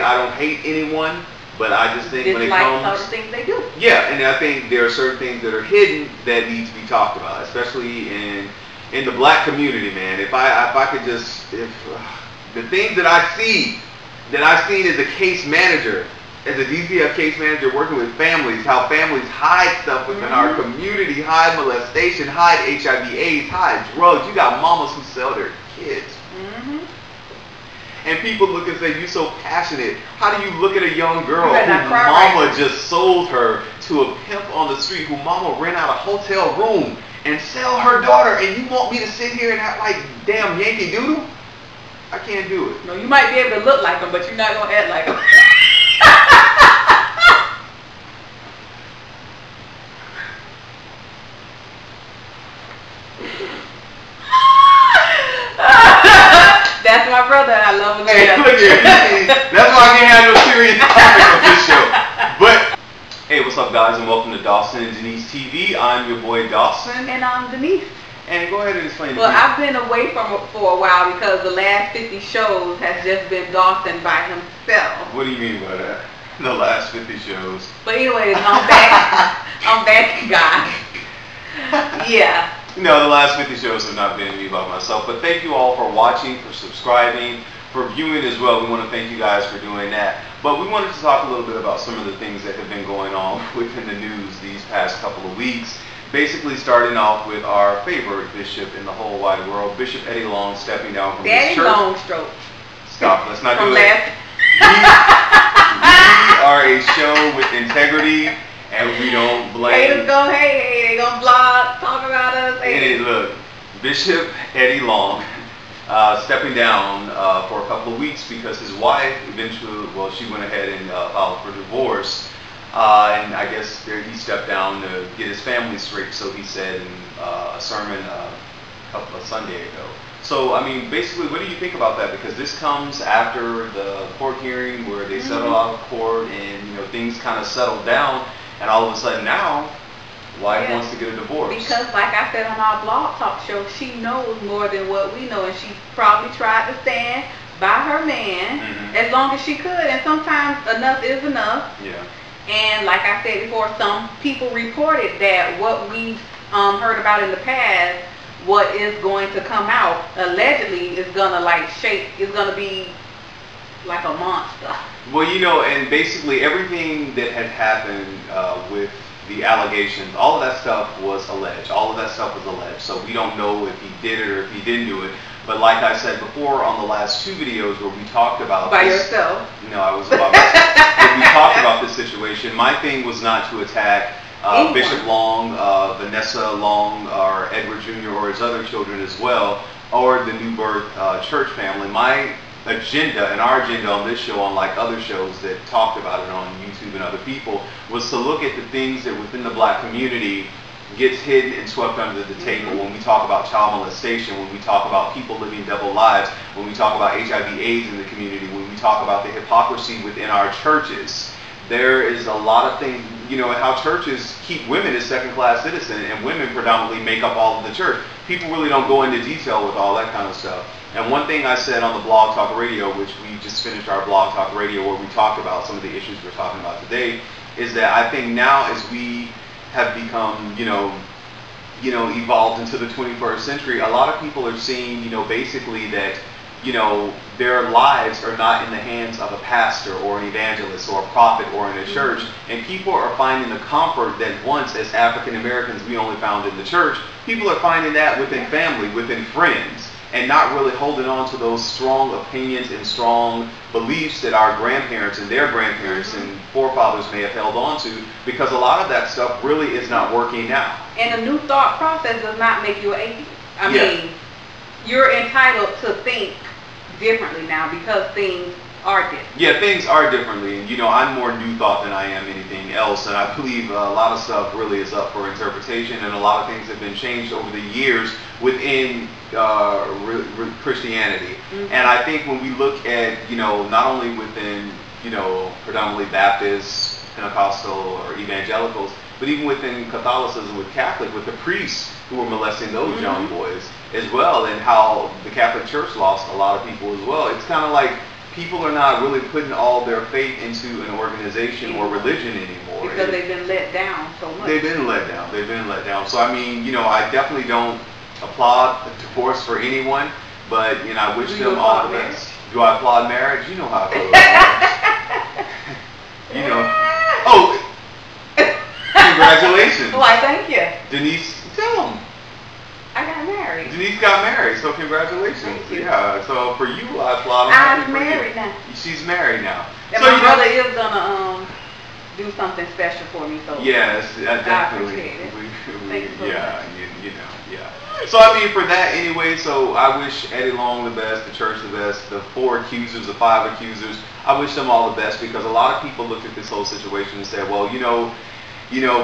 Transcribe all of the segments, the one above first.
I don't hate anyone, but I just think when it Dislike comes, certain things they do. yeah, and I think there are certain things that are hidden that need to be talked about, especially in the black community, man. If I could just, if the things that I've seen as a case manager, as a DCF case manager working with families, how families hide stuff within our community, hide molestation, hide HIV/AIDS, hide drugs. You got mamas who sell their kids. And people look and say, "You're so passionate. How do you look at a young girl who mama just sold her to a pimp on the street, who mama rent out a hotel room and sell her daughter, and you want me to sit here and act like damn Yankee Doodle?" I can't do it. No, you might be able to look like them, but you're not going to act like them. That's my brother. I love him. Hey, look here. That's why I can't have no serious topic on this show. But hey, what's up, guys, and welcome to Dawson and Denise TV. I'm your boy Dawson, And I'm Denise. and go ahead and explain. Well, I've been away from it for a while because the last 50 shows has just been Dawson by himself. What do you mean by that? The last 50 shows. But anyways, I'm back. I'm back, guys. Yeah. No, the last 50 shows have not been me by myself, but thank you all for watching, for subscribing, for viewing as well. We want to thank you guys for doing that. But we wanted to talk a little bit about some of the things that have been going on within the news these past couple of weeks. Basically starting off with our favorite bishop in the whole wide world, Bishop Eddie Long, stepping down from his church. Long stroke. Stop, let's not do it. We are a show with integrity, and we don't blame. Haters go hate, they gonna blog, talk about us. Hey, look, Bishop Eddie Long stepping down for a couple of weeks because his wife eventually, well, she went ahead and filed for divorce. And I guess he stepped down to get his family straight, so he said in a sermon a Sunday ago. So, I mean, basically, what do you think about that? Because this comes after the court hearing where they settled out of court and, you know, things kind of settled down, and all of a sudden now, wife wants to get a divorce. Because, like I said on our blog talk show, she knows more than what we know, and she probably tried to stand by her man as long as she could, and sometimes enough is enough. Yeah. And like I said before, some people reported that what we've heard about in the past, what is going to come out, allegedly, is going to like shake, is going to be like a monster. Well, you know, and basically everything that had happened with the allegations, all of that stuff was alleged. All of that stuff was alleged. So we don't know if he did it or if he didn't do it. But like I said before on the last two videos where we talked about by yourself. No, I was about myself. When we talked about this situation, my thing was not to attack Bishop Long, Vanessa Long, or Edward Jr., or his other children as well, or the New Birth church family. My agenda and our agenda on this show, unlike other shows that talked about it on YouTube and other people, was to look at the things that within the black community gets hidden and swept under the table. When we talk about child molestation, when we talk about people living double lives, when we talk about HIV/AIDS in the community, when we talk about the hypocrisy within our churches, there is a lot of things, you know, and how churches keep women as second-class citizens, and women predominantly make up all of the church. People really don't go into detail with all that kind of stuff. And one thing I said on the Blog Talk Radio, which we just finished our Blog Talk Radio where we talked about some of the issues we're talking about today, is that I think now as we have become, you know, evolved into the 21st century, a lot of people are seeing, you know, basically that, you know, their lives are not in the hands of a pastor or an evangelist or a prophet or in a church, and people are finding the comfort that once as African Americans we only found in the church. People are finding that within family, within friends, and not really holding on to those strong opinions and strong beliefs that our grandparents and their grandparents and forefathers may have held on to, because a lot of that stuff really is not working now. And a new thought process does not make you an atheist. I mean, you're entitled to think differently now because things are different. Yeah, things are differently, and you know, I'm more new thought than I am anything else, and I believe a lot of stuff really is up for interpretation, and a lot of things have been changed over the years within Christianity. And I think when we look at, you know, not only within, you know, predominantly Baptists, Pentecostal, or evangelicals, but even within Catholicism with Catholic, with the priests who were molesting those young boys as well, and how the Catholic Church lost a lot of people as well. It's kind of like, people are not really putting all their faith into an organization or religion anymore. Because they've been let down so much. They've been let down. They've been let down. So I mean, you know, I definitely don't applaud divorce for anyone, but you know, I wish them all the best. Do I applaud marriage? You know how I feel about marriage. You know. Oh, congratulations. Why, thank you. Denise, tell them. I got married. Denise got married, so congratulations. Thank you. Yeah, so for you, I applaud. I'm married now. She's married now. And so my brother is gonna do something special for me. So yes, definitely. I appreciate it. Thanks so much. You know, yeah. So I mean, for that anyway. So I wish Eddie Long the best, the church the best, the 4 accusers, the 5 accusers. I wish them all the best because a lot of people looked at this whole situation and said, well, you know,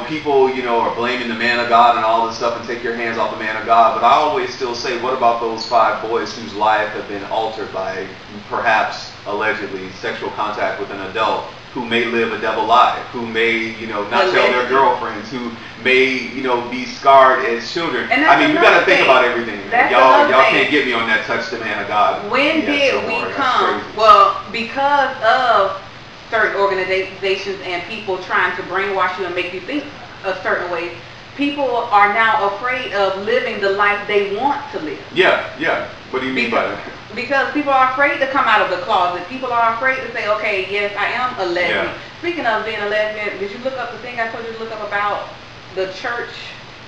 people, are blaming the man of God and all this stuff and take your hands off the man of God. But I always still say, what about those 5 boys whose life have been altered by perhaps, allegedly, sexual contact with an adult who may live a double life, who may, not tell their girlfriends, who may, be scarred as children. I mean, you got to think about everything. Y'all can't get me on that touch the man of God. When did we come? Well, because of certain organizations and people trying to brainwash you and make you think a certain way, people are now afraid of living the life they want to live. Yeah. What do you mean by that? Because people are afraid to come out of the closet. People are afraid to say, okay, yes, I am a lesbian. Yeah. Speaking of being a lesbian, did you look up the thing I told you to look up about the church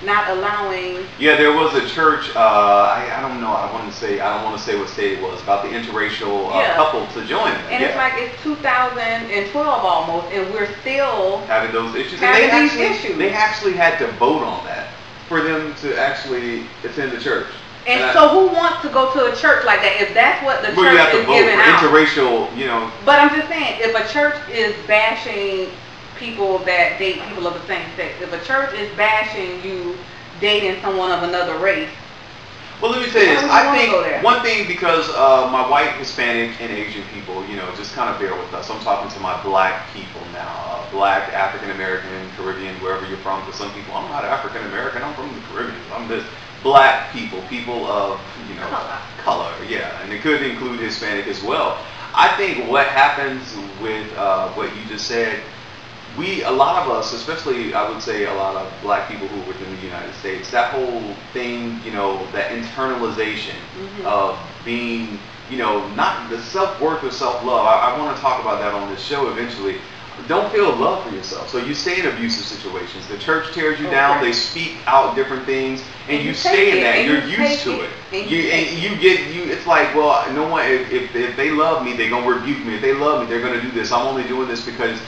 not allowing? Yeah, there was a church. I don't know. I don't want to say what state it was, about the interracial couple to join them. And it's like it's 2012 almost, and we're still having those issues. They actually had to vote on that for them to actually attend the church. And so who wants to go to a church like that if that's what the church is giving out? Interracial, But I'm just saying, if a church is bashing people that date people of the same sex, if a church is bashing you dating someone of another race. Well, let me say this. I think one thing, because my white, Hispanic, and Asian people, just kind of bear with us. I'm talking to my black people now. Black, African American, Caribbean, wherever you're from. For some people, I'm not African American. I'm from the Caribbean. I'm this. Black people of color, yeah, and it could include Hispanic as well. I think what happens with what you just said, a lot of us, especially I would say a lot of black people who are within the United States, that whole thing, that internalization of being, not the self-worth or self-love. I want to talk about that on this show eventually. Don't feel love for yourself. So you stay in abusive situations. The church tears you down. They speak out different things, and you stay in that. You're used to it. It's like, well, no one. If they love me, they're gonna rebuke me. If they love me, they're gonna do this. I'm only doing this because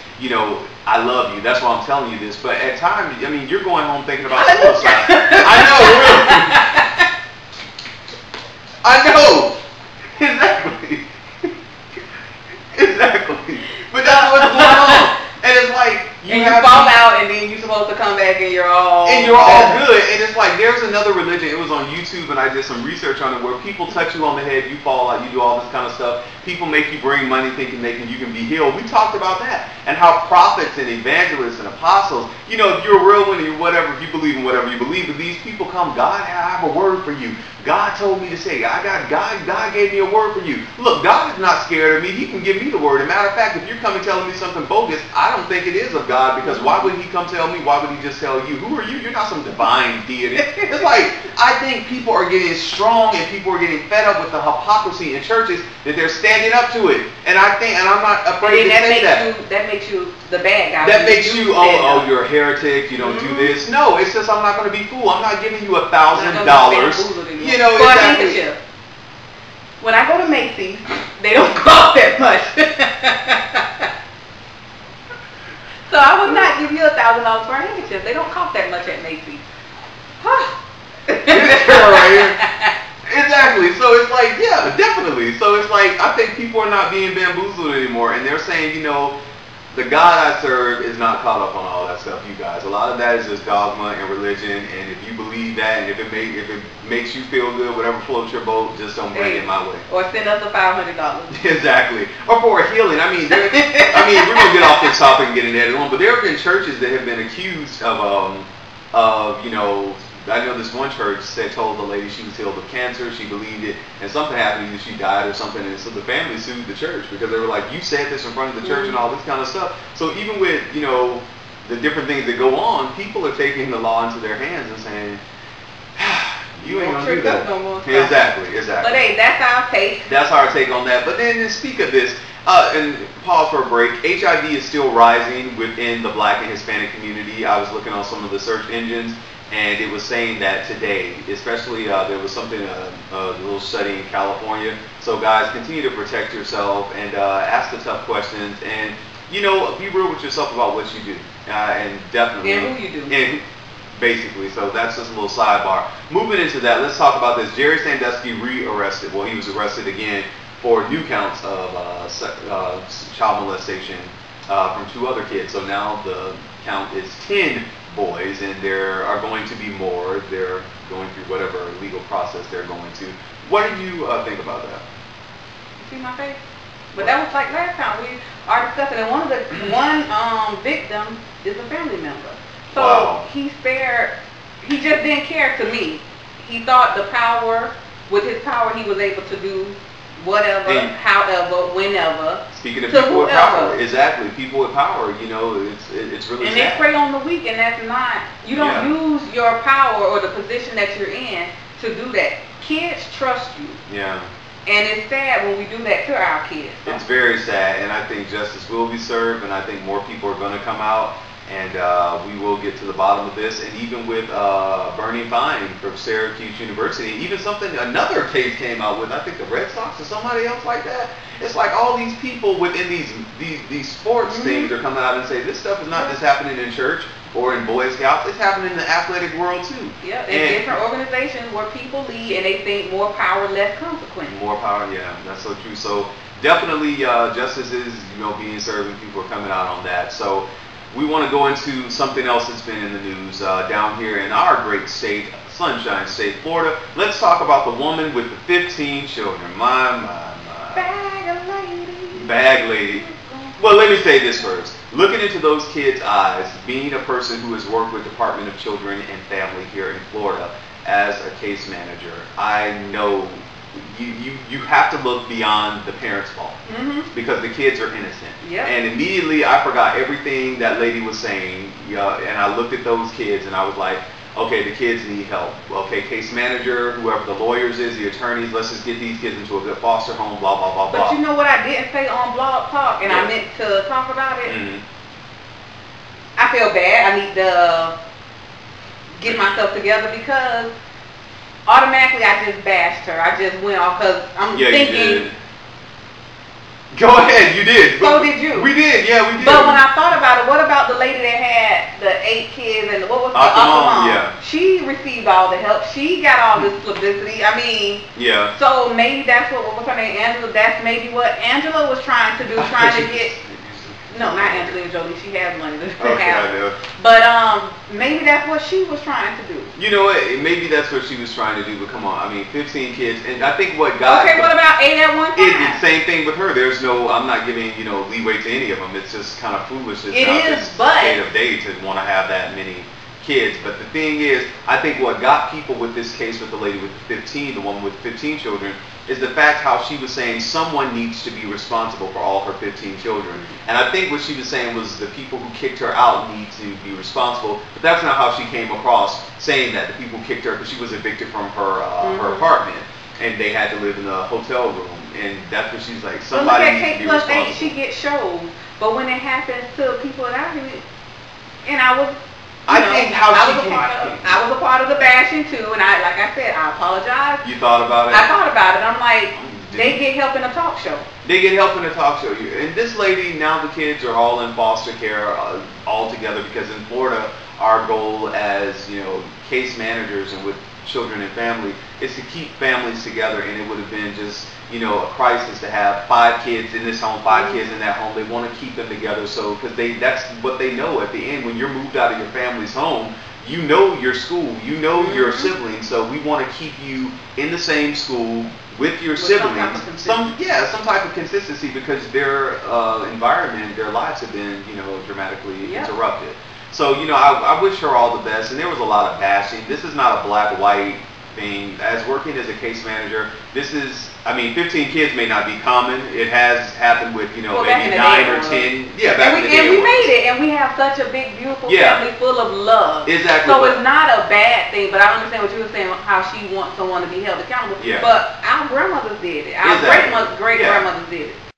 I love you. That's why I'm telling you this. But at times, I mean, you're going home thinking about suicide. I know, really. I know. Exactly. But that's what's going on. And it's like you fall out, and then you're supposed to come back, and you're all good. And it's like there's another religion. It was on YouTube, and I did some research on it, where people touch you on the head, you fall out, you do all this kind of stuff. People make you bring money, thinking you can be healed. We talked about that, and how prophets and evangelists and apostles, if you're a real one, or whatever, if you believe in whatever you believe, but these people come, God, I have a word for you. God told me to say, God gave me a word for you. Look, God is not scared of me. He can give me the word. As a matter of fact, if you're coming telling me something bogus, I don't think it is of God, because why would he come tell me? Why would he just tell you? Who are you? You're not some divine deity. It's like, I think people are getting strong, and people are getting fed up with the hypocrisy in churches, that they're standing up to it. And I'm not afraid to say that. That makes you the bad guy. That makes you, you're a heretic, you don't do this. No, it's just, I'm not going to be fooled. I'm not giving you $1,000. Exactly. When I go to Macy's, they don't cost that much. So I would not give you $1,000 for a handkerchief. They don't cost that much at Macy's. Exactly. So it's like, yeah, definitely. So it's like, I think people are not being bamboozled anymore, and they're saying, the God I serve is not caught up on all that stuff, you guys. A lot of that is just dogma and religion, and if you believe that, and if it makes you feel good, whatever floats your boat, just don't bring it my way. Or send us the $500. Exactly. Or for a healing. I mean, we're gonna get off this topic and get into that one, but there have been churches that have been accused of I know this one church told the lady she was healed of cancer, she believed it, and something happened, either she died or something, and so the family sued the church because they were like, you said this in front of the church and all this kind of stuff. So even with, you know, the different things that go on, people are taking the law into their hands and saying, you ain't gonna do that. No more. Exactly. But hey, that's our take. That's our take on that. But then speak of this, and pause for a break, HIV is still rising within the Black and Hispanic community. I was looking on some of the search engines, and it was saying that today, especially there was something, a little study in California. So guys, continue to protect yourself and ask the tough questions, and you know, be real with yourself about what you do, and definitely. And who you do. And basically, so that's just a little sidebar. Moving into that, let's talk about this. Jerry Sandusky re-arrested. Well, he was arrested again for new counts of child molestation from 2 other kids. So now the count is 10 boys, and there are going to be more. They're going through whatever legal process they're going to. What do you think about that? You see my face? But that was like last time we are discussing, and one victim is a family member. So wow. He just didn't care to me. He thought with his power, he was able to do whatever, and however, whenever. Speaking of people with power, exactly, people with power, you know, it's really and sad. they prey on the weak, and that's not, you don't use your power or the position that you're in to do that. Kids trust you. Yeah. And it's sad when we do that to our kids. So. It's very sad, and I think justice will be served, and I think more people are going to come out, and we will get to the bottom of this. And even with Bernie Fine from Syracuse University, even another case came out with, I think the Red Sox or somebody else like that. It's like all these people within these sports things are coming out and say this stuff is not just happening in church or in Boy Scouts, it's happening in the athletic world too. Yeah, in different organizations where people lead and they think more power, less consequence. More power, yeah, that's so true. So definitely justice is, you know, being served, and people are coming out on that. So we want to go into something else that's been in the news down here in our great state, Sunshine State, Florida. Let's talk about the woman with the 15 children. My. Bag lady. Well, let me say this first. Looking into those kids' eyes, being a person who has worked with Department of Children and Family here in Florida as a case manager, I know you have to look beyond the parents' fault because the kids are innocent. Yep. And immediately I forgot everything that lady was saying, and I looked at those kids and I was like, okay, the kids need help. Okay, case manager, whoever the lawyers is, the attorneys, let's just get these kids into a good foster home, blah, blah, blah, blah. But you know what I didn't say on Blog Talk, and I meant to talk about it? I feel bad. I need to get myself together because automatically I just bashed her. I just went off because I'm thinking. You did. Go ahead, you did. So did you. We did, yeah, we did. But when I thought about it, what about the lady that had the 8 kids and what was the mom? Yeah. She received all the help. She got all this publicity. I mean, yeah. So maybe that's what was her name, Angela. That's maybe what Angela was trying to do, trying to get. No, not Angelina Jolie. She has money to have. I know. But maybe that's what she was trying to do. You know what? Maybe that's what she was trying to do. But come on, I mean, 15 kids, and I think what God. Okay, what about 8 at one time? It's the same thing with her. There's no. I'm not giving leeway to any of them. It's just kind of foolish. It is, but state of day to want to have that many kids. But the thing is, I think what got people with this case with the lady with the 15, the woman with 15 children, is the fact how she was saying someone needs to be responsible for all her 15 children. And I think what she was saying was the people who kicked her out need to be responsible. But that's not how she came across saying that. The people kicked her because she was evicted from her her apartment. And they had to live in a hotel room. And that's what she's like, somebody needs to be responsible. K+8, she gets shows. But when it happens to people in our community, and I was a part of the bashing too, and like I said, I apologize. You thought about it? I thought about it. I'm like, they get help in a talk show. They get help in a talk show. And this lady, now the kids are all in foster care all together because in Florida, our goal as case managers and with children and family is to keep families together, and it would have been just a crisis to have 5 kids in this home, 5 kids in that home. They want to keep them together, so because that's what they know at the end. When you're moved out of your family's home, you know your school, you know your siblings, so we want to keep you in the same school with your siblings. Some type of consistency because their environment, their lives have been dramatically interrupted. So, you know, I wish her all the best, and there was a lot of bashing. This is not a black-white thing. As working as a case manager, this is, I mean, 15 kids may not be common. It has happened with, you know, maybe 9 or 10. Yeah, back in the day. And we made it, and we have such a big, beautiful family full of love. Exactly. So it's not a bad thing, but I understand what you were saying, how she wants someone to be held accountable. Yeah. But our grandmothers did it. Our great-grandmothers did it.